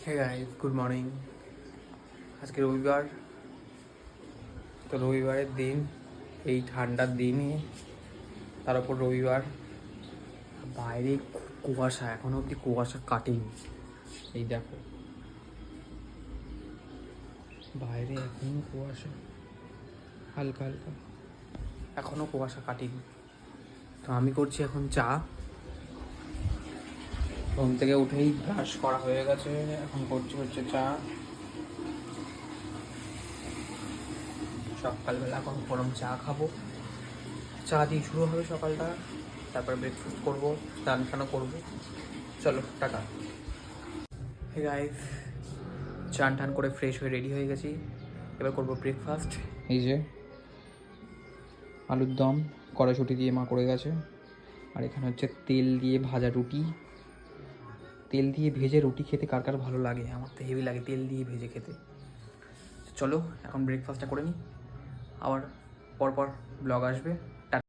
Hey guys, good morning. আজকে রবিবার, তো রবিবারের দিন, এই ঠান্ডার দিনে তার উপর রবিবার, বাইরে খুব কুয়াশা, এখনো অবধি কুয়াশা কাটেনি। এই দেখো বাইরে এখনো কুয়াশা, হালকা হালকা, এখনো কুয়াশা কাটেনি। তো আমি করছি এখন চা। ঘুম থেকে উঠেই ব্রাশ করা হয়ে গেছে, এখন করছি হচ্ছে চা। সকালবেলা এখন গরম চা খাবো, চা দিয়ে শুরু হবে সকালটা। তারপর ব্রেকফাস্ট করবো, স্নান টানও করবো। চলো টাটা। হে গাইস, চান টান করে ফ্রেশ হয়ে রেডি হয়ে গেছি। এবার করবো ব্রেকফাস্ট। এই যে আলুর দম কড়াইশুঁটি দিয়ে মা করে গেছে, আর এখানে হচ্ছে তেল দিয়ে ভাজা রুটি। তেল দিয়ে ভেজে রুটি খেতে কার কার ভালো লাগে? আমার তো হেভি লাগে তেল দিয়ে ভেজে খেতে। চলো এখন ব্রেকফাস্টটা করে নিই, আবার পরপর ব্লগ আসবে।